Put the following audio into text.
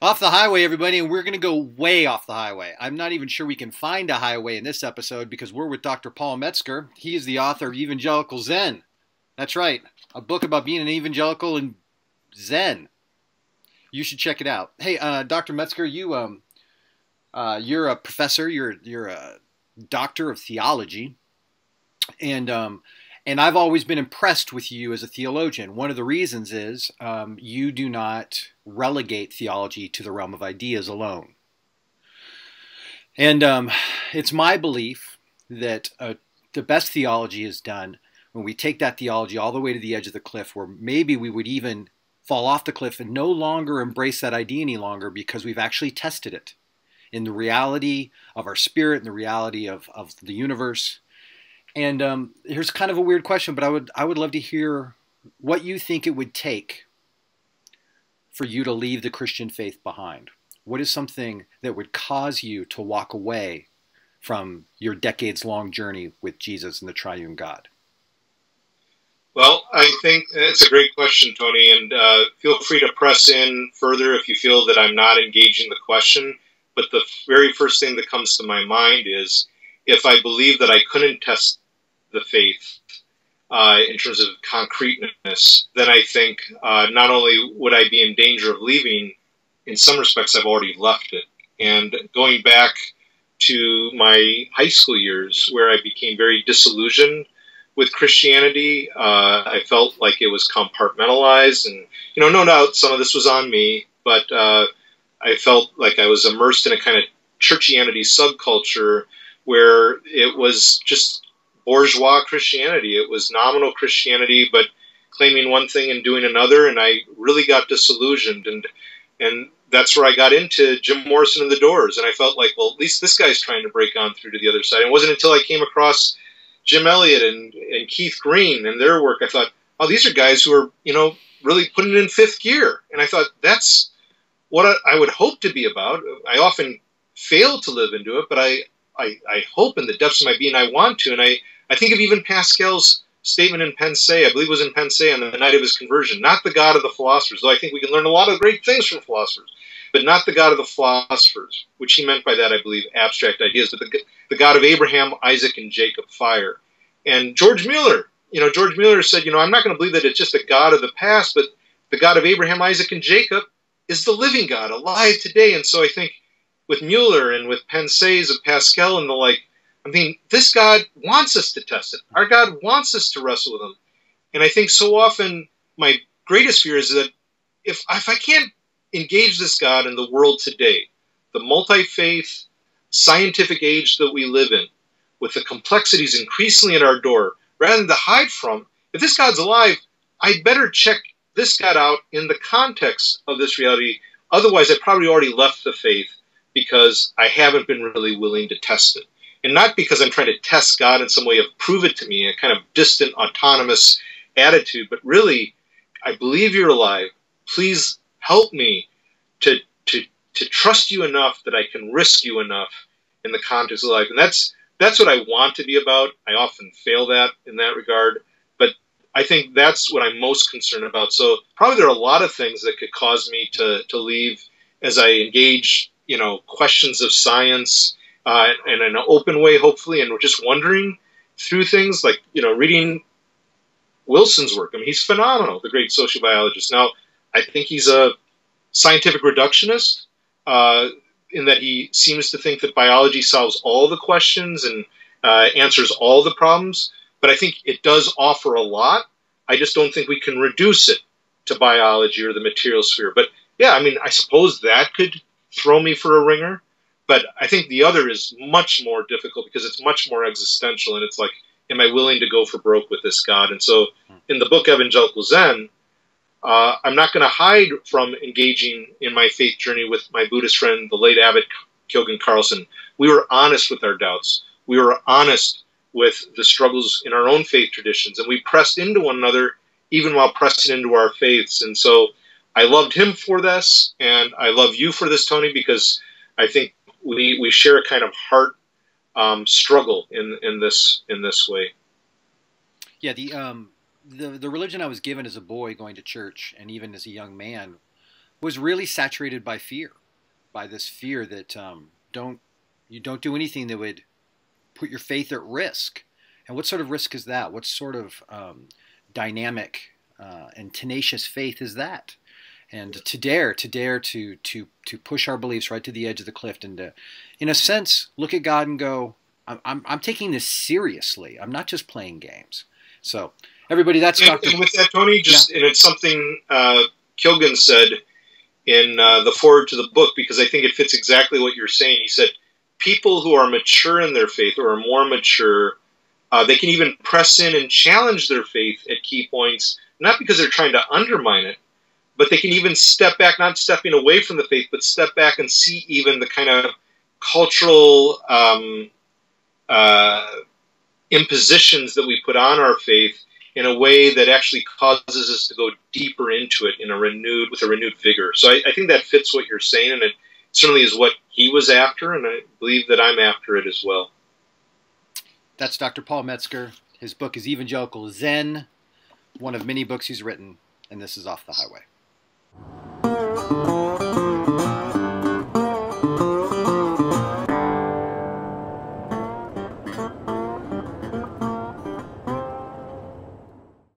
Off the highway, everybody, and we're going to go way off the highway. I'm not even sure we can find a highway in this episode because we're with Dr. Paul Metzger. He is the author of Evangelical Zen. That's right, a book about being an evangelical and Zen. You should check it out. Hey, Dr. Metzger, you're a professor. You're a doctor of theology, and I've always been impressed with you as a theologian. One of the reasons is you do not relegate theology to the realm of ideas alone. And it's my belief that the best theology is done when we take that theology all the way to the edge of the cliff, where maybe we would even fall off the cliff and no longer embrace that idea any longer because we've actually tested it in the reality of our spirit and the reality of the universe. And here's kind of a weird question, but I would love to hear what you think it would take for you to leave the Christian faith behind. What is something that would cause you to walk away from your decades-long journey with Jesus and the triune God? Well, I think it's a great question, Tony, and feel free to press in further if you feel that I'm not engaging the question. But the very first thing that comes to my mind is if I believe that I couldn't test the faith in terms of concreteness, then I think not only would I be in danger of leaving, in some respects I've already left it. And going back to my high school years where I became very disillusioned with Christianity, I felt like it was compartmentalized, and no doubt some of this was on me, but I felt like I was immersed in a kind of churchianity subculture where it was just bourgeois Christianity. It was nominal Christianity, but claiming one thing and doing another, and I really got disillusioned, and that's where I got into Jim Morrison and the Doors, and I felt like, well, at least this guy's trying to break on through to the other side. And it wasn't until I came across Jim Elliot and Keith Green and their work, I thought, oh, these are guys who are, really putting it in fifth gear. And I thought, that's what I would hope to be about. I often fail to live into it, but I hope in the depths of my being I want to. And I think of even Pascal's statement in Pense, I believe it was in Pense on the night of his conversion, not the God of the philosophers, though I think we can learn a lot of great things from philosophers, but not the God of the philosophers, which he meant by that, I believe, abstract ideas, but the God of Abraham, Isaac, and Jacob, fire. And George Mueller said, I'm not going to believe that it's just the God of the past, but the God of Abraham, Isaac, and Jacob is the living God, alive today. And so I think with Mueller and with Pense's of Pascal and the like, I mean, this God wants us to test it. Our God wants us to wrestle with him. And I think so often my greatest fear is that if I can't engage this God in the world today, the multi-faith, scientific age that we live in, with the complexities increasingly at our door, rather than to hide from, if this God's alive, I'd better check this God out in the context of this reality. Otherwise, I probably already left the faith because I haven't been really willing to test it. And not because I'm trying to test God in some way of prove it to me, a kind of distant, autonomous attitude, but really, I believe you're alive. Please help me to trust you enough that I can risk you enough in the context of life. And that's what I want to be about. I often fail that in that regard, but I think that's what I'm most concerned about. So probably there are a lot of things that could cause me to leave as I engage, questions of science in an open way, hopefully, and we're just wondering through things like, reading Wilson's work. I mean, he's phenomenal, the great sociobiologist. Now, I think he's a scientific reductionist, in that he seems to think that biology solves all the questions and answers all the problems. But I think it does offer a lot. I just don't think we can reduce it to biology or the material sphere. But yeah, I mean, I suppose that could throw me for a ringer. But I think the other is much more difficult because it's much more existential. And it's like, am I willing to go for broke with this God? And so in the book Evangelical Zen, I'm not going to hide from engaging in my faith journey with my Buddhist friend, the late Abbot Kyogen Carlson. We were honest with our doubts. We were honest with the struggles in our own faith traditions, and we pressed into one another even while pressing into our faiths. And so I loved him for this, and I love you for this, Tony, because I think we share a kind of heart struggle in this way. Yeah, the religion I was given as a boy going to church and even as a young man was really saturated by fear, by this fear that you don't do anything that would put your faith at risk. And what sort of risk is that? What sort of dynamic and tenacious faith is that? And to dare to push our beliefs right to the edge of the cliff, and to, in a sense, look at God and go, I'm taking this seriously. I'm not just playing games. So, everybody, that's Dr. And with that, Tony, and it's something Kilgan said in the foreword to the book, because I think it fits exactly what you're saying. He said, people who are mature in their faith, or are more mature, they can even press in and challenge their faith at key points, not because they're trying to undermine it, but they can even step back, not stepping away from the faith, but step back and see even the kind of cultural impositions that we put on our faith in a way that actually causes us to go deeper into it with a renewed vigor. So I think that fits what you're saying, and it certainly is what he was after, and I believe that I'm after it as well. That's Dr. Paul Metzger. His book is Evangelical Zen, one of many books he's written, and this is Off the Highway.